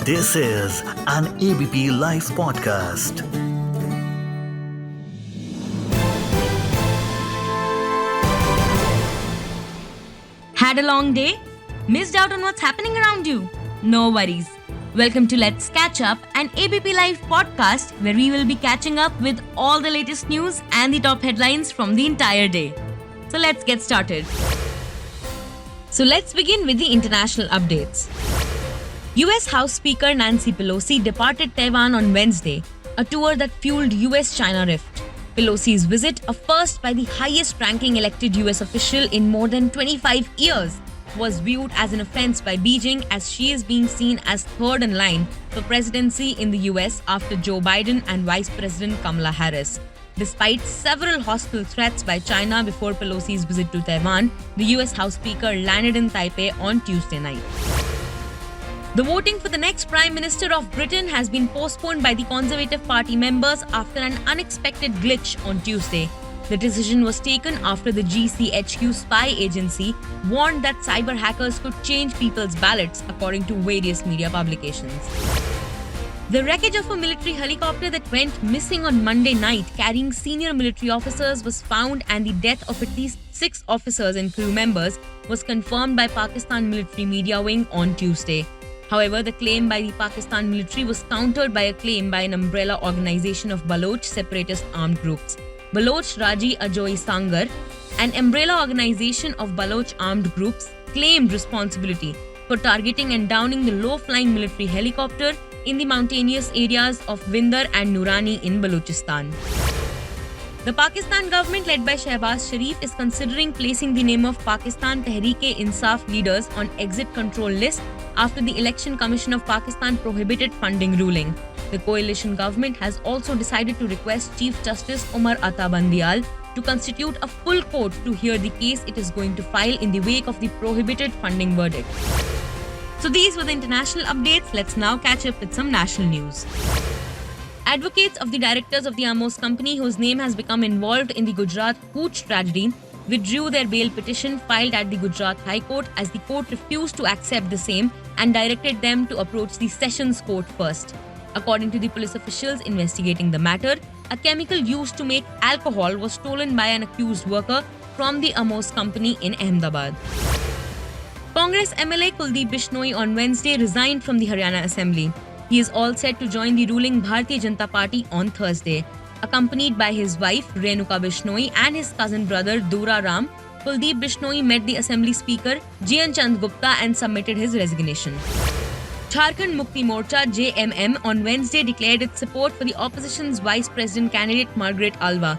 This is an ABP Life podcast. Had a long day? Missed out on what's happening around you? No worries. Welcome to Let's Catch Up, an ABP Live podcast where we will be catching up with all the latest news and the top headlines from the entire day. So let's get started. So let's begin with the international updates. US House Speaker Nancy Pelosi departed Taiwan on Wednesday, a tour that fueled US-China rift. Pelosi's visit, a first by the highest-ranking elected US official in more than 25 years, was viewed as an offense by Beijing as she is being seen as third in line for presidency in the US after Joe Biden and Vice President Kamala Harris. Despite several hostile threats by China before Pelosi's visit to Taiwan, the US House Speaker landed in Taipei on Tuesday night. The voting for the next Prime Minister of Britain has been postponed by the Conservative Party members after an unexpected glitch on Tuesday. The decision was taken after the GCHQ spy agency warned that cyber hackers could change people's ballots, according to various media publications. The wreckage of a military helicopter that went missing on Monday night carrying senior military officers was found, and the death of at least 6 officers and crew members was confirmed by Pakistan military media wing on Tuesday. However, the claim by the Pakistan military was countered by a claim by an umbrella organization of Baloch separatist armed groups. Baloch Raji Ajoi Sangar, an umbrella organization of Baloch armed groups, claimed responsibility for targeting and downing the low-flying military helicopter in the mountainous areas of Vindar and Nurani in Balochistan. The Pakistan government led by Shehbaz Sharif is considering placing the name of Pakistan Tehreek-e-Insaf leaders on exit control list after the Election Commission of Pakistan prohibited funding ruling. The coalition government has also decided to request Chief Justice Omar Ata Bandial to constitute a full court to hear the case it is going to file in the wake of the prohibited funding verdict. So these were the international updates. Let's now catch up with some national news. Advocates of the directors of the Amos company, whose name has become involved in the Gujarat Hooch tragedy, withdrew their bail petition filed at the Gujarat High Court as the court refused to accept the same and directed them to approach the Sessions Court first. According to the police officials investigating the matter, a chemical used to make alcohol was stolen by an accused worker from the Amos company in Ahmedabad. Congress MLA Kuldeep Bishnoi on Wednesday resigned from the Haryana Assembly. He is all set to join the ruling Bharatiya Janata Party on Thursday. Accompanied by his wife Renuka Bishnoi and his cousin brother Dura Ram, Kuldeep Bishnoi met the Assembly Speaker Jian Chand Gupta and submitted his resignation. Jharkhand Mukti Morcha JMM on Wednesday declared its support for the opposition's vice president candidate Margaret Alva.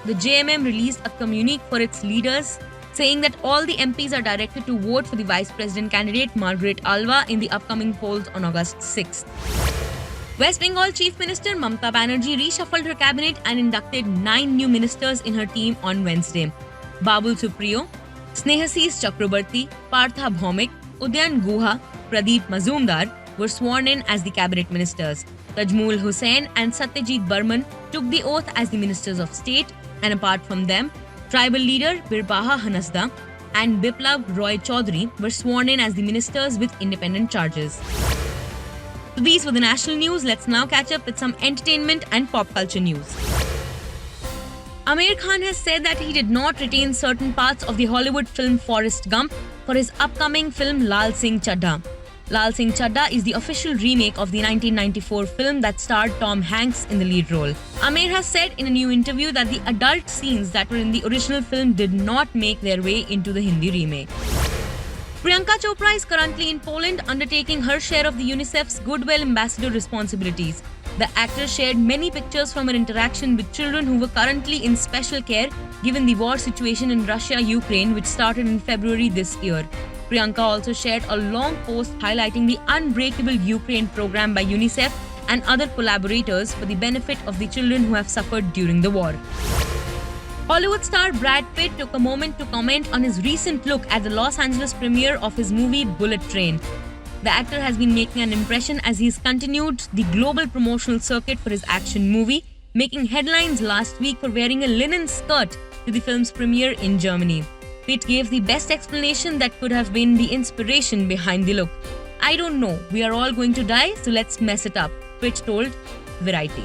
The JMM released a communique for its leaders saying that all the MPs are directed to vote for the vice president candidate Margaret Alva in the upcoming polls on August 6th. West Bengal Chief Minister Mamta Banerjee reshuffled her cabinet and inducted 9 new ministers in her team on Wednesday. Babul Supriyo, Snehasis Chakrabarti, Partha Bhaumik, Udyan Guha, Pradeep Mazumdar were sworn in as the cabinet ministers. Tajmul Hussain and Satyajit Burman took the oath as the ministers of state, and apart from them, tribal leader Birbaha Hanasda and Biplav Roy Chaudhary were sworn in as the ministers with independent charges. So these were the national news. Let's now catch up with some entertainment and pop culture news. Amir Khan has said that he did not retain certain parts of the Hollywood film Forrest Gump for his upcoming film Lal Singh Chaddha. Lal Singh Chaddha is the official remake of the 1994 film that starred Tom Hanks in the lead role. Amir has said in a new interview that the adult scenes that were in the original film did not make their way into the Hindi remake. Priyanka Chopra is currently in Poland undertaking her share of the UNICEF's Goodwill Ambassador responsibilities. The actor shared many pictures from her interaction with children who were currently in special care given the war situation in Russia-Ukraine, which started in February this year. Priyanka also shared a long post highlighting the Unbreakable Ukraine program by UNICEF and other collaborators for the benefit of the children who have suffered during the war. Hollywood star Brad Pitt took a moment to comment on his recent look at the Los Angeles premiere of his movie Bullet Train. The actor has been making an impression as he's continued the global promotional circuit for his action movie, making headlines last week for wearing a linen skirt to the film's premiere in Germany. Pitt gave the best explanation that could have been the inspiration behind the look. I don't know. We are all going to die, so let's mess it up, Twitch told Variety.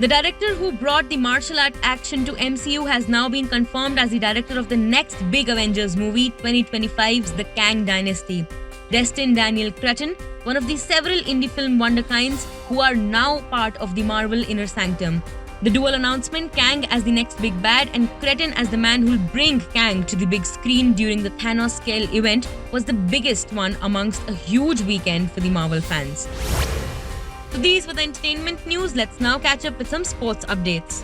The director who brought the martial art action to MCU has now been confirmed as the director of the next big Avengers movie, 2025's The Kang Dynasty. Destin Daniel Cretton, one of the several indie film wonderkinds who are now part of the Marvel Inner Sanctum. The dual announcement, Kang as the next big bad and Cretton as the man who'll bring Kang to the big screen during the Thanos-scale event, was the biggest one amongst a huge weekend for the Marvel fans. So these were the entertainment news. Let's now catch up with some sports updates.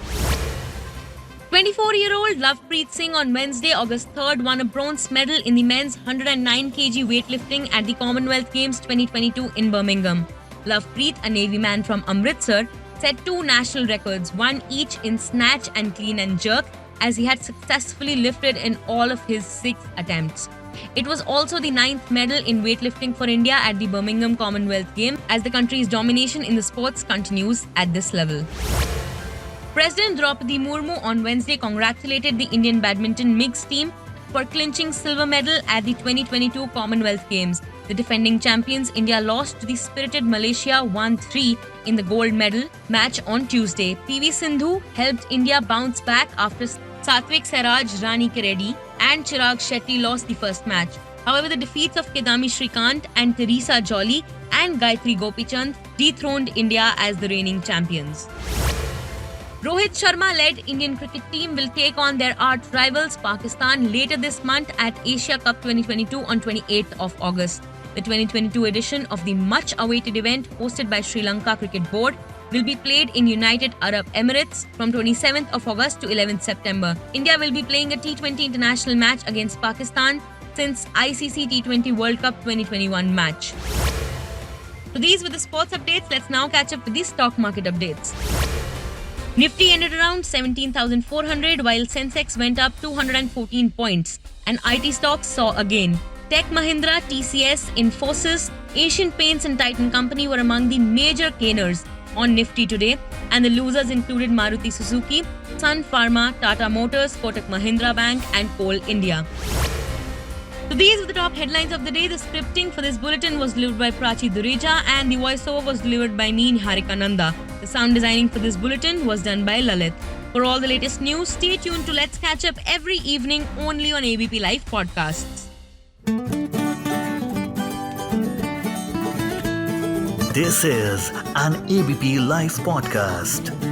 24-year-old Lovepreet Singh on Wednesday, August 3rd, won a bronze medal in the men's 109 kg weightlifting at the Commonwealth Games 2022 in Birmingham. Lovepreet, a Navy man from Amritsar, set 2 national records, one each in snatch and clean and jerk, as he had successfully lifted in all of his 6 attempts. It was also the 9th medal in weightlifting for India at the Birmingham Commonwealth Games, as the country's domination in the sports continues at this level. President Draupadi Murmu on Wednesday congratulated the Indian badminton mixed team for clinching silver medal at the 2022 Commonwealth Games. The defending champions India lost to the spirited Malaysia 1-3 in the gold medal match on Tuesday. PV Sindhu helped India bounce back after Satvik Sairaj, Rani Reddy and Chirag Shetty lost the first match. However, the defeats of Kedami Shrikant and Teresa Jolly and Gayatri Gopichand dethroned India as the reigning champions. Rohit Sharma-led Indian cricket team will take on their arch rivals Pakistan later this month at Asia Cup 2022 on 28th of August. The 2022 edition of the much-awaited event hosted by Sri Lanka Cricket Board will be played in United Arab Emirates from 27th of August to 11th September. India will be playing a T20 international match against Pakistan since ICC T20 World Cup 2021 match. So these were the sports updates. Let's now catch up with the stock market updates. Nifty ended around 17,400 while Sensex went up 214 points and IT stocks saw a gain. Tech Mahindra, TCS, Infosys, Asian Paints and Titan Company were among the major gainers on Nifty today, and the losers included Maruti Suzuki, Sun Pharma, Tata Motors, Kotak Mahindra Bank and Coal India. So these were the top headlines of the day. The scripting for this bulletin was delivered by Prachi Dureja and the voiceover was delivered by me, Niharika Nanda. The sound designing for this bulletin was done by Lalit. For all the latest news, stay tuned to Let's Catch Up every evening only on ABP Live Podcasts. This is an ABP Live podcast.